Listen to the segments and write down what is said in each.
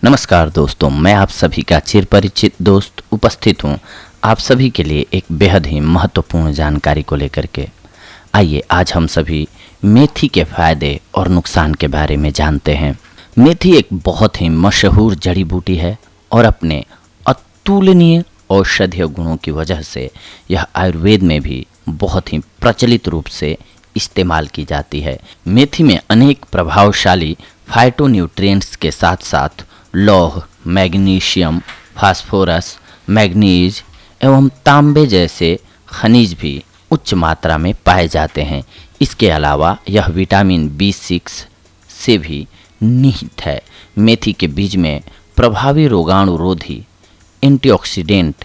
नमस्कार दोस्तों, मैं आप सभी का चिरपरिचित दोस्त उपस्थित हूँ आप सभी के लिए एक बेहद ही महत्वपूर्ण जानकारी को लेकर के। आइए आज हम सभी मेथी के फायदे और नुकसान के बारे में जानते हैं। मेथी एक बहुत ही मशहूर जड़ी बूटी है और अपने अतुलनीय औषधीय गुणों की वजह से यह आयुर्वेद में भी बहुत ही प्रचलित रूप से इस्तेमाल की जाती है। मेथी में अनेक प्रभावशाली फाइटोन्यूट्रिएंट्स के साथ साथ लौह, मैग्नीशियम, फास्फोरस, मैग्नीज एवं तांबे जैसे खनिज भी उच्च मात्रा में पाए जाते हैं। इसके अलावा यह विटामिन B6 से भी निहित है। मेथी के बीज में प्रभावी रोगाणुरोधी, एंटीऑक्सीडेंट,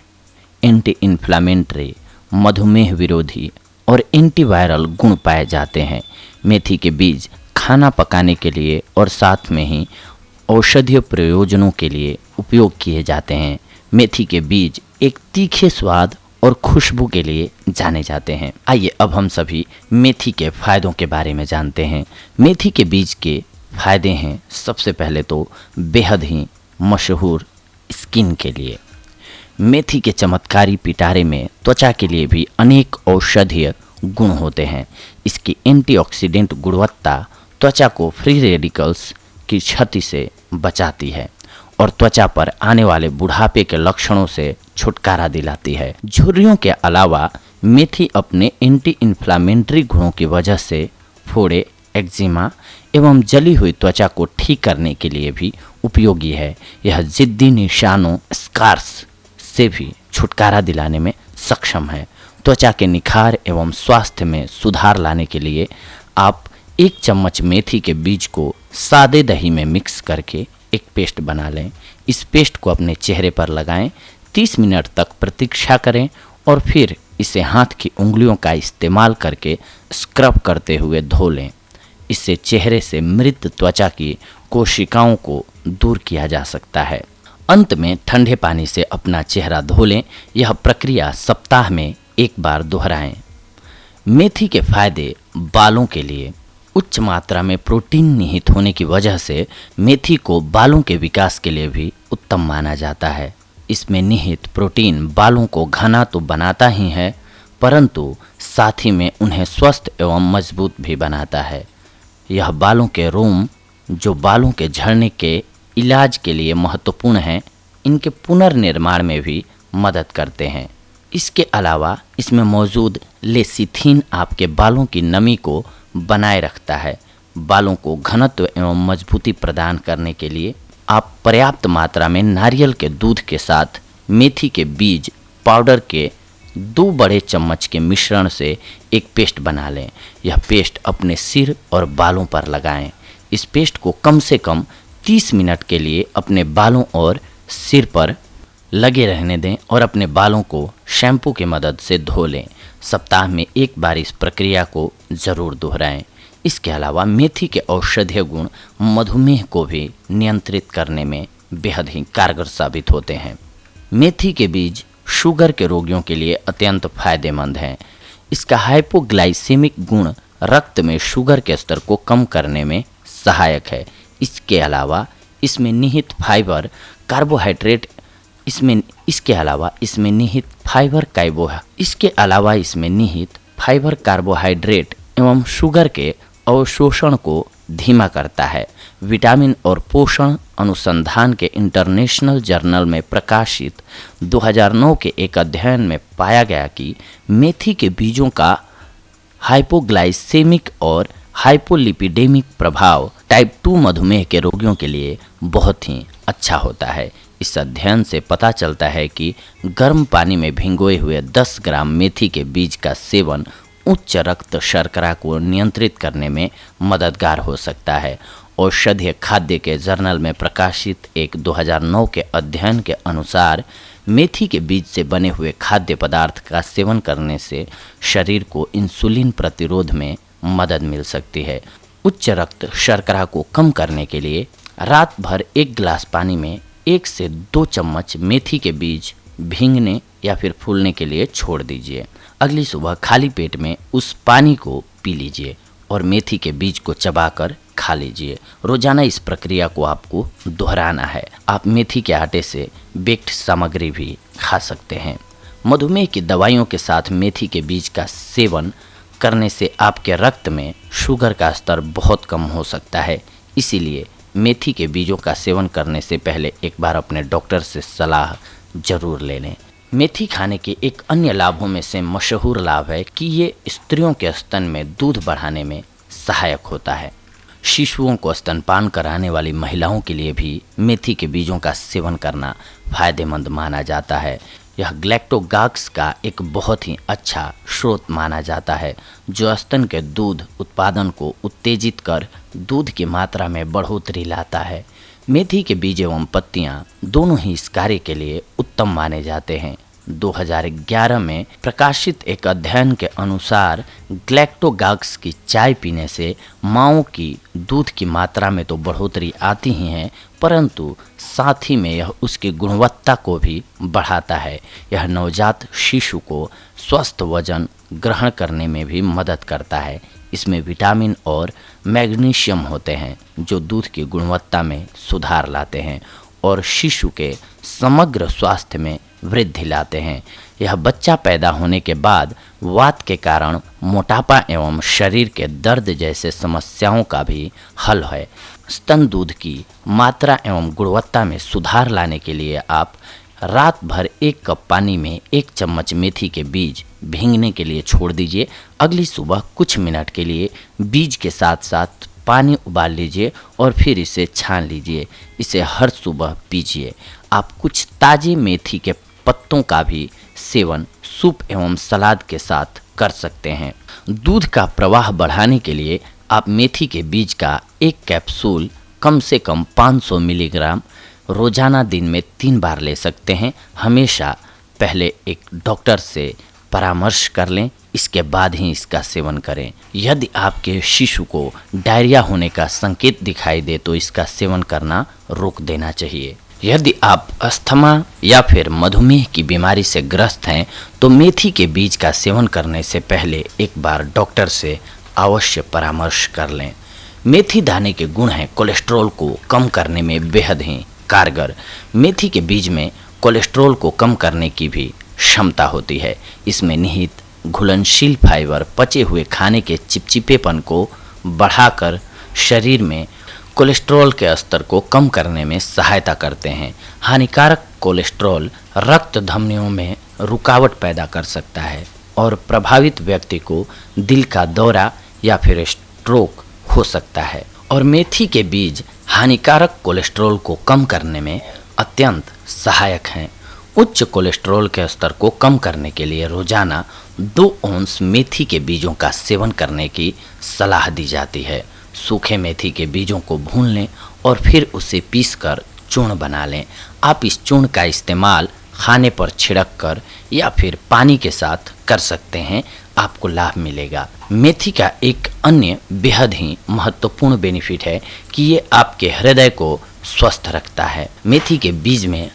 एंटी इन्फ्लामेटरी, मधुमेह विरोधी और एंटीवायरल गुण पाए जाते हैं। मेथी के बीज खाना पकाने के लिए और साथ में ही औषधीय प्रयोजनों के लिए उपयोग किए जाते हैं। मेथी के बीज एक तीखे स्वाद और खुशबू के लिए जाने जाते हैं। आइए अब हम सभी मेथी के फायदों के बारे में जानते हैं। मेथी के बीज के फायदे हैं, सबसे पहले तो बेहद ही मशहूर स्किन के लिए। मेथी के चमत्कारी पिटारे में त्वचा के लिए भी अनेक औषधीय गुण होते हैं। इसकी एंटीऑक्सीडेंट गुणवत्ता त्वचा को फ्री रेडिकल्स की क्षति से बचाती है और त्वचा पर आने वाले बुढ़ापे के लक्षणों से छुटकारा दिलाती है। झुर्रियों के अलावा मेथी अपने एंटी इन्फ्लामेटरी गुणों की वजह से फोड़े, एक्जिमा एवं जली हुई त्वचा को ठीक करने के लिए भी उपयोगी है। यह जिद्दी निशानों, स्कार्स से भी छुटकारा दिलाने में सक्षम है। त्वचा के निखार एवं स्वास्थ्य में सुधार लाने के लिए आप 1 चम्मच मेथी के बीज को सादे दही में मिक्स करके एक पेस्ट बना लें। इस पेस्ट को अपने चेहरे पर लगाएं, 30 मिनट तक प्रतीक्षा करें और फिर इसे हाथ की उंगलियों का इस्तेमाल करके स्क्रब करते हुए धो लें। इससे चेहरे से मृत त्वचा की कोशिकाओं को दूर किया जा सकता है। अंत में ठंडे पानी से अपना चेहरा धो लें। यह प्रक्रिया सप्ताह में 1 बार दोहराएं। मेथी के फायदे बालों के लिए। उच्च मात्रा में प्रोटीन निहित होने की वजह से मेथी को बालों के विकास के लिए भी उत्तम माना जाता है। इसमें निहित प्रोटीन बालों को घना तो बनाता ही है, परंतु साथ ही में उन्हें स्वस्थ एवं मजबूत भी बनाता है। यह बालों के रोम, जो बालों के झड़ने के इलाज के लिए महत्वपूर्ण हैं, इनके पुनर्निर्माण में भी मदद करते हैं। इसके अलावा इसमें मौजूद लेसिथिन आपके बालों की नमी को बनाए रखता है। बालों को घनत्व एवं मजबूती प्रदान करने के लिए आप पर्याप्त मात्रा में नारियल के दूध के साथ मेथी के बीज पाउडर के 2 बड़े चम्मच के मिश्रण से एक पेस्ट बना लें। यह पेस्ट अपने सिर और बालों पर लगाएं। इस पेस्ट को कम से कम 30 मिनट के लिए अपने बालों और सिर पर लगे रहने दें और अपने बालों को शैम्पू की मदद से धो लें। सप्ताह में 1 बार इस प्रक्रिया को ज़रूर दोहराएं। इसके अलावा मेथी के औषधीय गुण मधुमेह को भी नियंत्रित करने में बेहद ही कारगर साबित होते हैं। मेथी के बीज शुगर के रोगियों के लिए अत्यंत फायदेमंद हैं। इसका हाइपोग्लाइसेमिक गुण रक्त में शुगर के स्तर को कम करने में सहायक है। इसके अलावा इसमें निहित फाइबर कार्बोहाइड्रेट कार्बोहाइड्रेट एवं शुगर के अवशोषण को धीमा करता है। विटामिन और पोषण अनुसंधान के इंटरनेशनल जर्नल में प्रकाशित 2009 के एक अध्ययन में पाया गया कि मेथी के बीजों का हाइपोग्लाइसेमिक और हाइपोलिपिडेमिक प्रभाव टाइप 2 मधुमेह के रोगियों के लिए बहुत ही अच्छा होता है। इस अध्ययन से पता चलता है कि गर्म पानी में भिगोए हुए 10 ग्राम मेथी के बीज का सेवन उच्च रक्त शर्करा को नियंत्रित करने में मददगार हो सकता है। औषधीय खाद्य के जर्नल में प्रकाशित एक 2009 के अध्ययन के अनुसार मेथी के बीज से बने हुए खाद्य पदार्थ का सेवन करने से शरीर को इंसुलिन प्रतिरोध में मदद मिल सकती है। उच्च रक्त शर्करा को कम करने के लिए रात भर 1 गिलास पानी में 1 से 2 चम्मच मेथी के बीज भीगने या फिर फूलने के लिए छोड़ दीजिए। अगली सुबह खाली पेट में उस पानी को पी लीजिए और मेथी के बीज को चबाकर खा लीजिए। रोजाना इस प्रक्रिया को आपको दोहराना है। आप मेथी के आटे से बेक्ड सामग्री भी खा सकते हैं। मधुमेह की दवाइयों के साथ मेथी के बीज का सेवन करने से आपके रक्त में शुगर का स्तर बहुत कम हो सकता है। इसीलिए मेथी के बीजों का सेवन करने से पहले एक बार अपने डॉक्टर से सलाह जरूर ले लें। मेथी खाने के एक अन्य लाभों में से मशहूर लाभ है कि ये स्त्रियों के स्तन में दूध बढ़ाने में सहायक होता है। शिशुओं को स्तनपान कराने वाली महिलाओं के लिए भी मेथी के बीजों का सेवन करना फायदेमंद माना जाता है। यह ग्लैक्टोगाक्स का एक बहुत ही अच्छा स्रोत माना जाता है, जो स्तन के दूध उत्पादन को उत्तेजित कर दूध की मात्रा में बढ़ोतरी लाता है। मेथी के बीज एवं पत्तियां दोनों ही इस कार्य के लिए उत्तम माने जाते हैं। 2011 में प्रकाशित एक अध्ययन के अनुसार ग्लैक्टोगाक्स की चाय पीने से माँओं की दूध की मात्रा में तो बढ़ोतरी आती ही है, परंतु साथ ही में यह उसकी गुणवत्ता को भी बढ़ाता है। यह नवजात शिशु को स्वस्थ वजन ग्रहण करने में भी मदद करता है। इसमें विटामिन और मैग्नीशियम होते हैं, जो दूध की गुणवत्ता में सुधार लाते हैं और शिशु के समग्र स्वास्थ्य में वृद्धि लाते हैं। यह बच्चा पैदा होने के बाद वात के कारण मोटापा एवं शरीर के दर्द जैसे समस्याओं का भी हल है। स्तन दूध की मात्रा एवं गुणवत्ता में सुधार लाने के लिए आप रात भर 1 कप पानी में 1 चम्मच मेथी के बीज भीगने के लिए छोड़ दीजिए। अगली सुबह कुछ मिनट के लिए बीज के साथ साथ पानी उबाल लीजिए और फिर इसे छान लीजिए। इसे हर सुबह पीजिए। आप कुछ ताजे मेथी के पत्तों का भी सेवन सूप एवं सलाद के साथ कर सकते हैं। दूध का प्रवाह बढ़ाने के लिए आप मेथी के बीज का 1 कैप्सूल कम से कम 500 मिलीग्राम रोजाना दिन में 3 बार ले सकते हैं। हमेशा पहले एक डॉक्टर से परामर्श कर लें, इसके बाद ही इसका सेवन करें। यदि आपके शिशु को डायरिया होने का संकेत दिखाई दे तो इसका सेवन करना रोक देना चाहिए। यदि आप अस्थमा या फिर मधुमेह की बीमारी से ग्रस्त हैं तो मेथी के बीज का सेवन करने से पहले एक बार डॉक्टर से अवश्य परामर्श कर लें। मेथी दाने के गुण हैं कोलेस्ट्रॉल को कम करने में बेहद ही कारगर। मेथी के बीज में कोलेस्ट्रॉल को कम करने की भी क्षमता होती है। इसमें निहित घुलनशील फाइबर पचे हुए खाने के चिपचिपेपन को बढ़ाकर शरीर में कोलेस्ट्रॉल के स्तर को कम करने में सहायता करते हैं। हानिकारक कोलेस्ट्रॉल रक्त धमनियों में रुकावट पैदा कर सकता है और प्रभावित व्यक्ति को दिल का दौरा या फिर स्ट्रोक हो सकता है। और मेथी के बीज हानिकारक कोलेस्ट्रॉल को कम करने में अत्यंत सहायक हैं। उच्च कोलेस्ट्रॉल के स्तर को कम करने के लिए रोजाना 2 औंस मेथी के बीजों का सेवन करने की सलाह दी जाती है। सूखे मेथी के बीजों को भून लें और फिर उसे पीसकर चूर्ण बना लें। आप इस चूर्ण का इस्तेमाल खाने पर छिड़क कर या फिर पानी के साथ कर सकते हैं, आपको लाभ मिलेगा। मेथी का एक अन्य बेहद ही महत्वपूर्ण बेनिफिट है कि ये आपके हृदय को स्वस्थ रखता है। मेथी के बीज में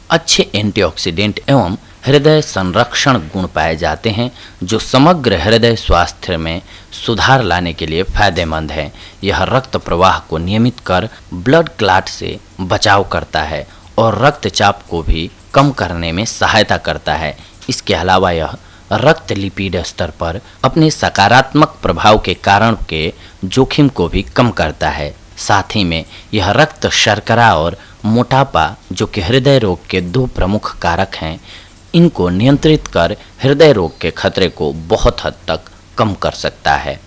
अच्छे एंटीऑक्सीडेंट एवं हृदय संरक्षण गुण पाए जाते हैं, जो समग्र हृदय स्वास्थ्य में सुधार लाने के लिए फायदेमंद है। यह रक्त प्रवाह को नियमित कर ब्लड क्लॉट से बचाव करता है और रक्तचाप को भी कम करने में सहायता करता है। इसके अलावा यह रक्त लिपिड स्तर पर अपने सकारात्मक प्रभाव के कारण के जोखिम को भी कम करता है। साथ ही में यह रक्त शर्करा और मोटापा, जो कि हृदय रोग के 2 प्रमुख कारक हैं, इनको नियंत्रित कर हृदय रोग के खतरे को बहुत हद तक कम कर सकता है।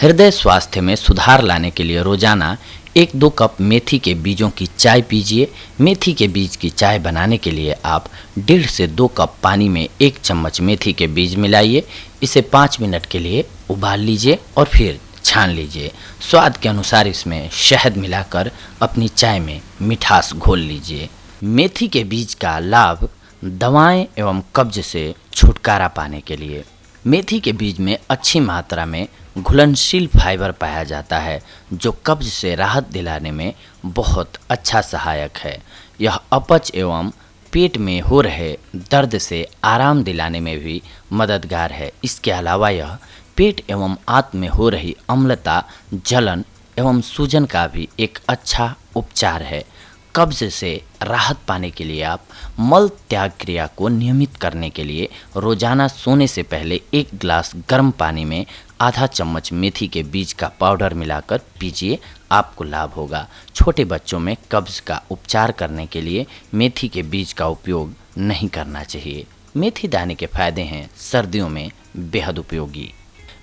हृदय स्वास्थ्य में सुधार लाने के लिए रोजाना 1-2 कप मेथी के बीजों की चाय पीजिए। मेथी के बीज की चाय बनाने के लिए आप 1.5 से 2 कप पानी में 1 चम्मच मेथी के बीज मिलाइए। इसे 5 मिनट के लिए उबाल लीजिए और फिर छान लीजिए। स्वाद के अनुसार इसमें शहद मिलाकर अपनी चाय में मिठास घोल लीजिए। मेथी के बीज का लाभ दवाएं एवं कब्ज से छुटकारा पाने के लिए। मेथी के बीज में अच्छी मात्रा में घुलनशील फाइबर पाया जाता है, जो कब्ज से राहत दिलाने में बहुत अच्छा सहायक है। यह अपच एवं पेट में हो रहे दर्द से आराम दिलाने में भी मददगार है। इसके अलावा यह पेट एवं आंत में हो रही अम्लता, जलन एवं सूजन का भी एक अच्छा उपचार है। कब्ज से राहत पाने के लिए आप मल त्याग क्रिया को नियमित करने के लिए रोजाना सोने से पहले 1 गिलास गर्म पानी में आधा चम्मच मेथी के बीज का पाउडर मिलाकर पीजिए, आपको लाभ होगा। छोटे बच्चों में कब्ज का उपचार करने के लिए मेथी के बीज का उपयोग नहीं करना चाहिए। मेथी दाने के फायदे हैं सर्दियों में बेहद उपयोगी।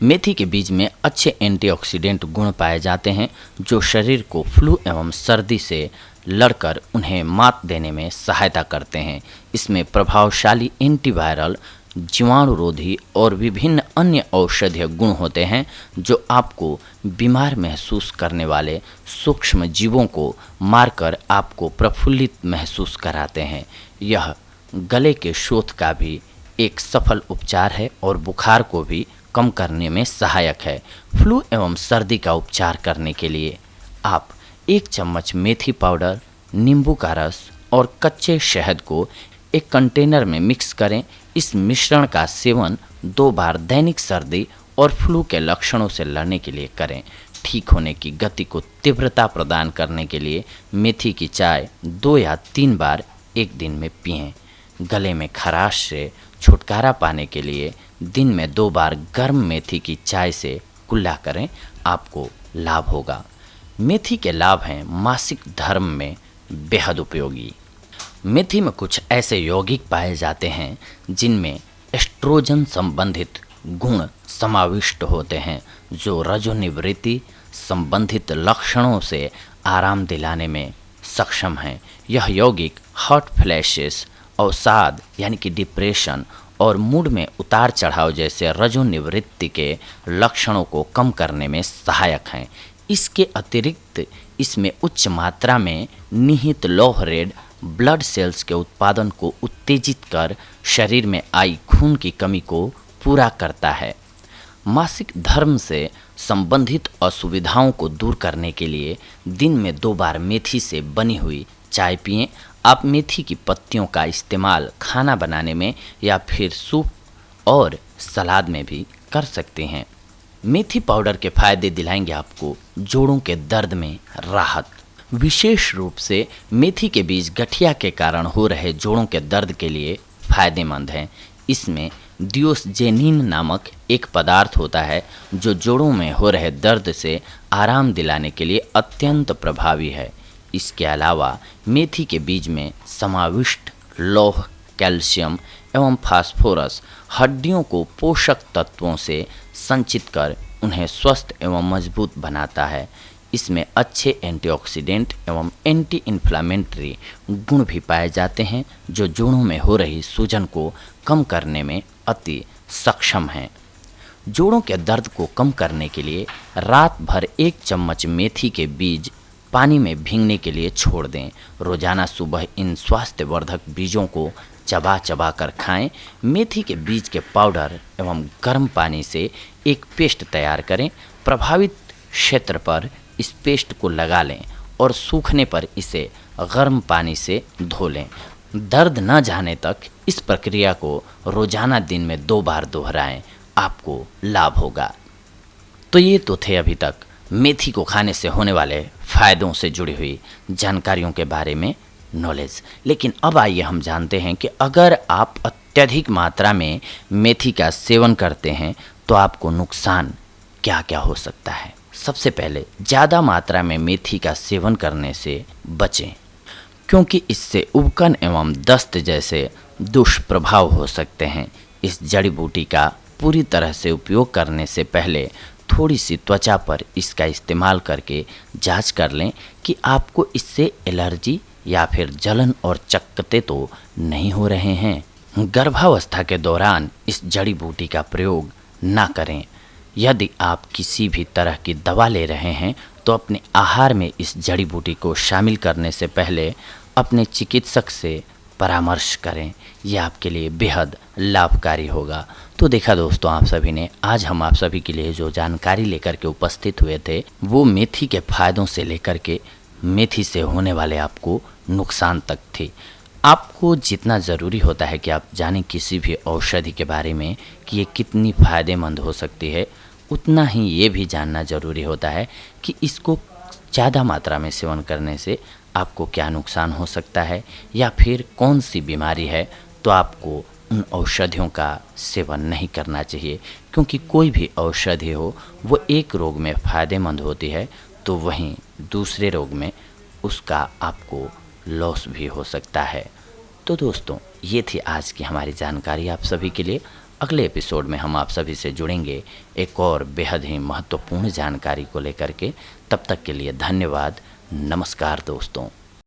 मेथी के बीज में अच्छे एंटीऑक्सीडेंट गुण पाए जाते हैं जो शरीर को फ्लू एवं सर्दी से लड़कर उन्हें मात देने में सहायता करते हैं। इसमें प्रभावशाली एंटीवायरल, जीवाणुरोधी और विभिन्न अन्य औषधीय गुण होते हैं जो आपको बीमार महसूस करने वाले सूक्ष्म जीवों को मारकर आपको प्रफुल्लित महसूस कराते हैं। यह गले के शोथ का भी एक सफल उपचार है और बुखार को भी कम करने में सहायक है। फ्लू एवं सर्दी का उपचार करने के लिए आप 1 चम्मच मेथी पाउडर, नींबू का रस और कच्चे शहद को एक कंटेनर में मिक्स करें। इस मिश्रण का सेवन 2 बार दैनिक सर्दी और फ्लू के लक्षणों से लड़ने के लिए करें। ठीक होने की गति को तीव्रता प्रदान करने के लिए मेथी की चाय 2 या 3 बार एक दिन में पिएं। गले में खराश से छुटकारा पाने के लिए दिन में 2 बार गर्म मेथी की चाय से कुल्ला करें, आपको लाभ होगा। मेथी के लाभ हैं मासिक धर्म में बेहद उपयोगी। मेथी में कुछ ऐसे यौगिक पाए जाते हैं जिनमें एस्ट्रोजन संबंधित गुण समाविष्ट होते हैं जो रजोनिवृत्ति संबंधित लक्षणों से आराम दिलाने में सक्षम हैं। यह यौगिक हॉट फ्लैशेस, अवसाद यानी कि डिप्रेशन और मूड में उतार चढ़ाव जैसे रजोनिवृत्ति के लक्षणों को कम करने में सहायक हैं। इसके अतिरिक्त इसमें उच्च मात्रा में निहित लौह रेड ब्लड सेल्स के उत्पादन को उत्तेजित कर शरीर में आई खून की कमी को पूरा करता है। मासिक धर्म से संबंधित असुविधाओं को दूर करने के लिए दिन में 2 बार मेथी से बनी हुई चाय पिएं। आप मेथी की पत्तियों का इस्तेमाल खाना बनाने में या फिर सूप और सलाद में भी कर सकते हैं। मेथी पाउडर के फायदे दिलाएंगे आपको जोड़ों के दर्द में राहत। विशेष रूप से मेथी के बीज गठिया के कारण हो रहे जोड़ों के दर्द के लिए फायदेमंद हैं। इसमें दियोस्जेनिन नामक एक पदार्थ होता है जो जोड़ों में हो रहे दर्द से आराम दिलाने के लिए अत्यंत प्रभावी है। इसके अलावा मेथी के बीज में समाविष्ट लौह, कैल्शियम एवं फास्फोरस हड्डियों को पोषक तत्वों से संचित कर उन्हें स्वस्थ एवं मजबूत बनाता है। इसमें अच्छे एंटीऑक्सीडेंट एवं एंटी इन्फ्लामेटरी गुण भी पाए जाते हैं जो जोड़ों में हो रही सूजन को कम करने में अति सक्षम हैं। जोड़ों के दर्द को कम करने के लिए रात भर 1 चम्मच मेथी के बीज पानी में भीगने के लिए छोड़ दें। रोजाना सुबह इन स्वास्थ्यवर्धक बीजों को चबा चबा कर खाएं। मेथी के बीज के पाउडर एवं गर्म पानी से एक पेस्ट तैयार करें। प्रभावित क्षेत्र पर इस पेस्ट को लगा लें और सूखने पर इसे गर्म पानी से धो लें। दर्द न जाने तक इस प्रक्रिया को रोजाना दिन में 2 बार दोहराएं, आपको लाभ होगा। तो ये तो थे अभी तक मेथी को खाने से होने वाले फायदों से जुड़ी हुई जानकारियों के बारे में नॉलेज। लेकिन अब आइए हम जानते हैं कि अगर आप अत्यधिक मात्रा में मेथी का सेवन करते हैं तो आपको नुकसान क्या क्या हो सकता है। सबसे पहले ज़्यादा मात्रा में मेथी का सेवन करने से बचें, क्योंकि इससे उबकन एवं दस्त जैसे दुष्प्रभाव हो सकते हैं। इस जड़ी बूटी का पूरी तरह से उपयोग करने से पहले थोड़ी सी त्वचा पर इसका इस्तेमाल करके जांच कर लें कि आपको इससे एलर्जी या फिर जलन और चकत्ते तो नहीं हो रहे हैं। गर्भावस्था के दौरान इस जड़ी बूटी का प्रयोग ना करें। यदि आप किसी भी तरह की दवा ले रहे हैं तो अपने आहार में इस जड़ी बूटी को शामिल करने से पहले अपने चिकित्सक से परामर्श करें। यह आपके लिए बेहद लाभकारी होगा। तो देखा दोस्तों, आप सभी ने आज हम आप सभी के लिए जो जानकारी लेकर के उपस्थित हुए थे वो मेथी के फायदों से लेकर के मेथी से होने वाले आपको नुकसान तक थी। आपको जितना ज़रूरी होता है कि आप जानें किसी भी औषधि के बारे में कि ये कितनी फ़ायदेमंद हो सकती है, उतना ही ये भी जानना ज़रूरी होता है कि इसको ज़्यादा मात्रा में सेवन करने से आपको क्या नुकसान हो सकता है या फिर कौन सी बीमारी है, तो आपको उन औषधियों का सेवन नहीं करना चाहिए। क्योंकि कोई भी औषधि हो वो एक रोग में फ़ायदेमंद होती है तो वहीं दूसरे रोग में उसका आपको लॉस भी हो सकता है। तो दोस्तों, ये थी आज की हमारी जानकारी आप सभी के लिए। अगले एपिसोड में हम आप सभी से जुड़ेंगे एक और बेहद ही महत्वपूर्ण जानकारी को लेकर के। तब तक के लिए धन्यवाद। नमस्कार दोस्तों।